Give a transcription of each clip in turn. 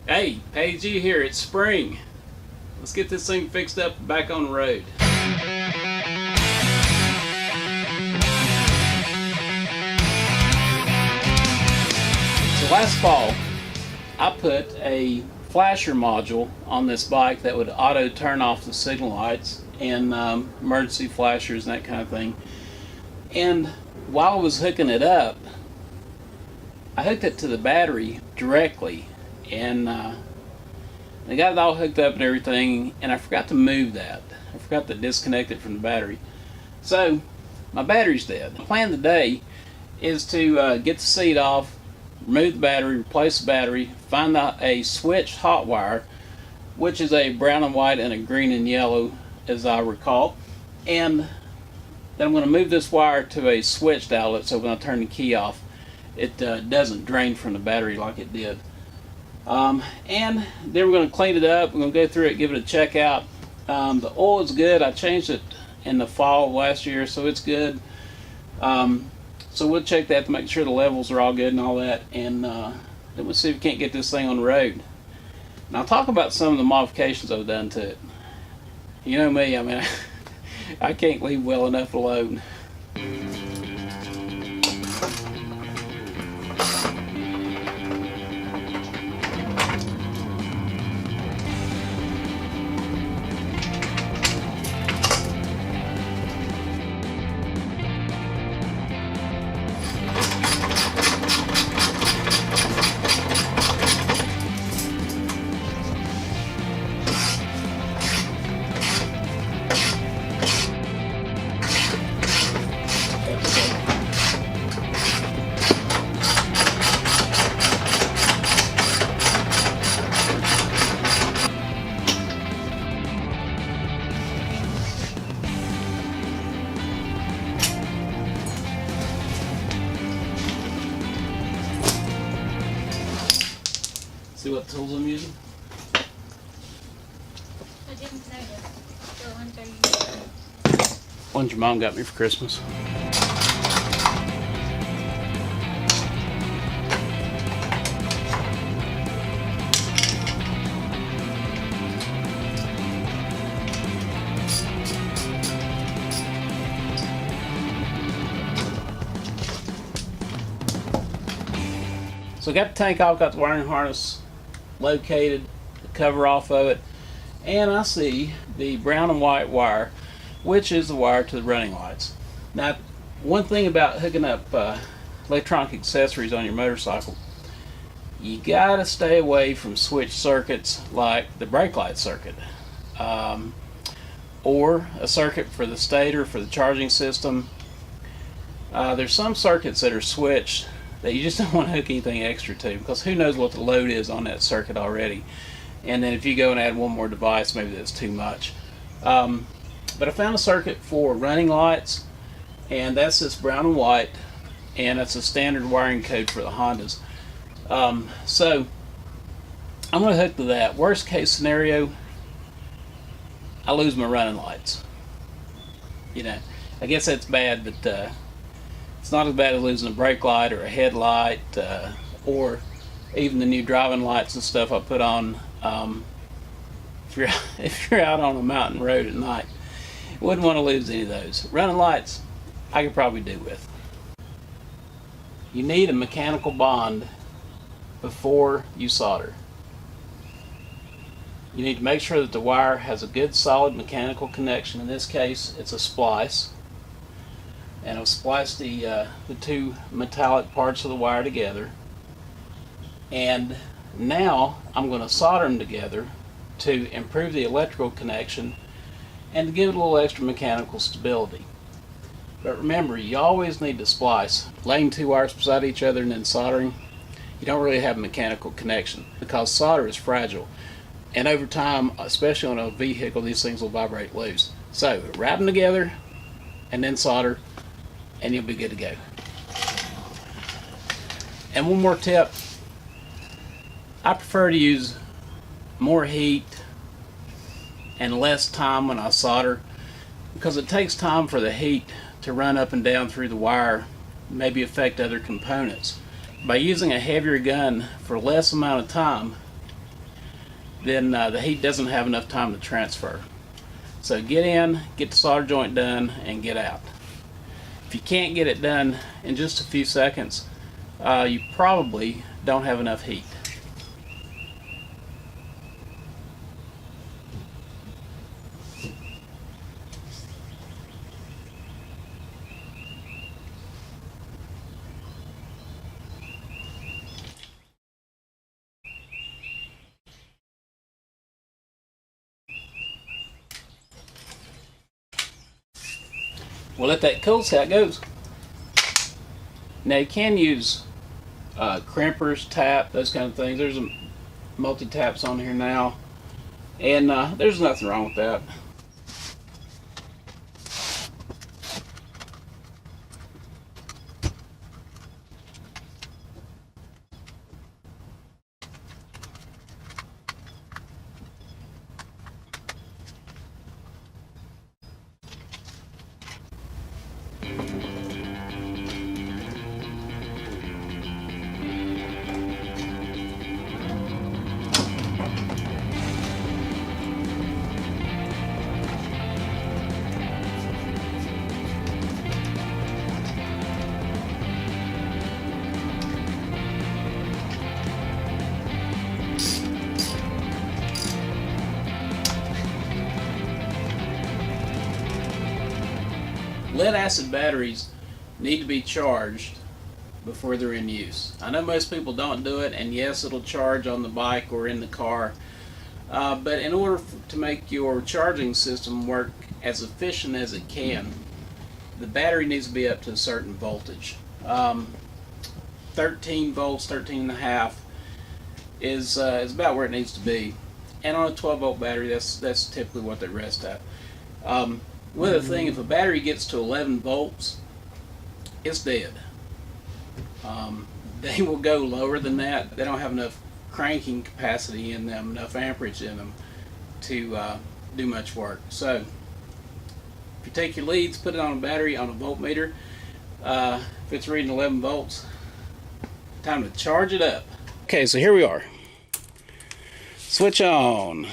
Hey, Paige G here. It's spring. Let's get this thing fixed up and back on the road. So last fall, I put a flasher module on this bike that would auto turn off the signal lights and emergency flashers and that kind of thing. And while I was hooking it up, I hooked it to the battery directly, and I got it all hooked up and everything, and I forgot to move that. I forgot to disconnect it from the battery. So my battery's dead. The plan today is to get the seat off, remove the battery, replace the battery, find a switched hot wire, which is a brown and white and a green and yellow as I recall, and then I'm going to move this wire to a switched outlet so when I turn the key off it doesn't drain from the battery like it did. And then we're going to clean it up. We're going to go through it, give it a check out. The oil is good. I changed it in the fall of last year, so it's good. So we'll check that to make sure the levels are all good and all that, and then we'll see if we can't get this thing on the road. Now I'll talk about some of the modifications I've done to it. You know me, I mean, I can't leave well enough alone. See what tools I'm using? I didn't notice. The ones are using. Ones your mom got me for Christmas. So I got the tank off, got the wiring harness located, the cover off of it, and I see the brown and white wire, which is the wire to the running lights. Now, one thing about hooking up electronic accessories on your motorcycle, you gotta stay away from switch circuits like the brake light circuit, or a circuit for the stator for the charging system. There's some circuits that are switched that you just don't want to hook anything extra to, because who knows what the load is on that circuit already, and then if you go and add one more device, maybe that's too much. But I found a circuit for running lights, and that's this brown and white, and that's a standard wiring code for the Hondas. So I'm going to hook to that. Worst case scenario, I lose my running lights. You know, I guess that's bad, but it's not as bad as losing a brake light or a headlight, or even the new driving lights and stuff I put on. If you're out on a mountain road at night, wouldn't want to lose any of those. Running lights, I could probably do with. You need a mechanical bond before you solder. You need to make sure that the wire has a good solid mechanical connection. In this case, it's a splice. And I've spliced the two metallic parts of the wire together, and now I'm going to solder them together to improve the electrical connection and to give it a little extra mechanical stability. But remember, you always need to splice. Laying two wires beside each other and then soldering, you don't really have a mechanical connection, because solder is fragile, and over time, especially on a vehicle, these things will vibrate loose. So wrap them together and then solder, and you'll be good to go. And one more tip, I prefer to use more heat and less time when I solder, because it takes time for the heat to run up and down through the wire, maybe affect other components. By using a heavier gun for less amount of time, then the heat doesn't have enough time to transfer. So get in, get the solder joint done, and get out. If you can't get it done in just a few seconds, you probably don't have enough heat. We'll let that cool, see how it goes. Now you can use crimpers, tap, those kind of things. There's a multi-taps on here now, and there's nothing wrong with that. Lead acid batteries need to be charged before they're in use. I know most people don't do it, and yes, it'll charge on the bike or in the car, but in order to make your charging system work as efficient as it can, the battery needs to be up to a certain voltage. 13 volts, 13 and a half is about where it needs to be, and on a 12 volt battery, that's typically what they rest at. One other thing, if a battery gets to 11 volts, it's dead. They will go lower than that. They don't have enough cranking capacity in them, enough amperage in them to do much work. So if you take your leads, put it on a battery on a voltmeter, if it's reading 11 volts, time to charge it up. Okay, so here we are. Switch on.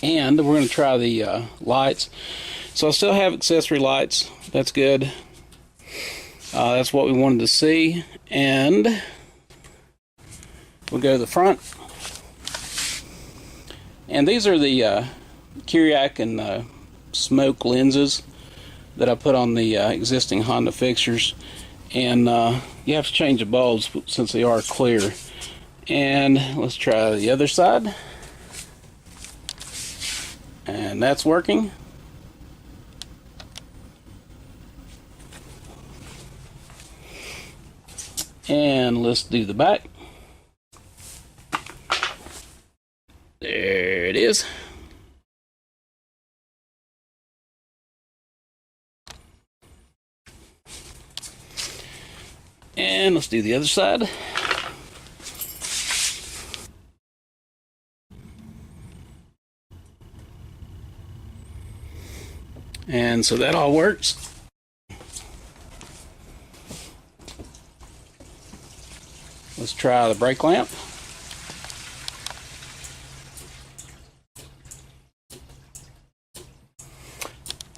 And we're going to try the lights. So I still have accessory lights. That's good. That's what we wanted to see. And we'll go to the front. And these are the cicuit and smoke lenses that I put on the existing Honda fixtures. And you have to change the bulbs since they are clear. And let's try the other side. And that's working. And let's do the back. There it is. And let's do the other side. And so that all works. Let's try the brake lamp.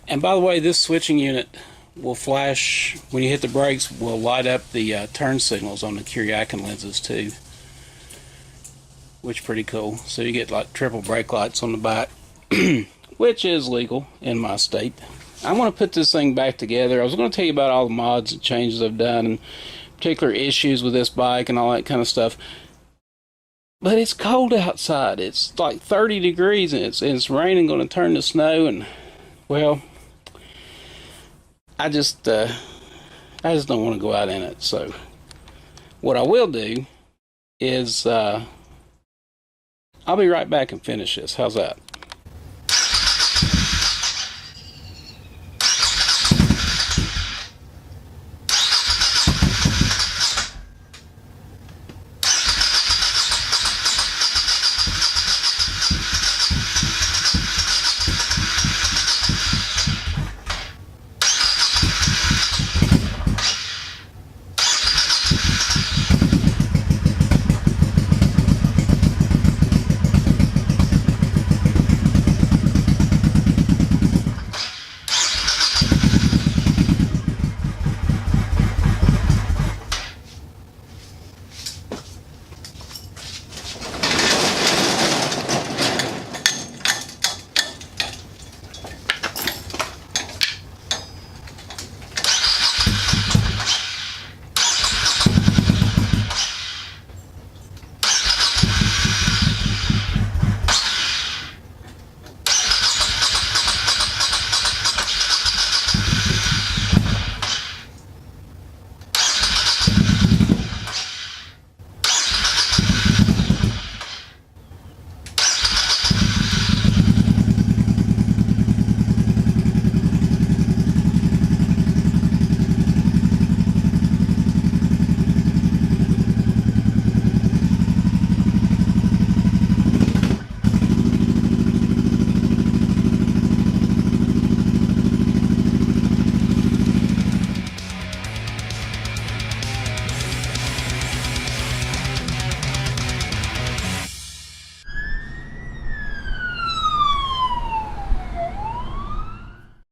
And by the way, this switching unit will flash when you hit the brakes, will light up the turn signals on the cicuit lenses too, which is pretty cool. So you get like triple brake lights on the back. Which is legal in my state. I want to put this thing back together. I was going to tell you about all the mods and changes I've done and particular issues with this bike and all that kind of stuff. But it's cold outside. It's like 30 degrees and it's raining, going to turn to snow, and well, I just don't want to go out in it. So what I will do is I'll be right back and finish this. How's that?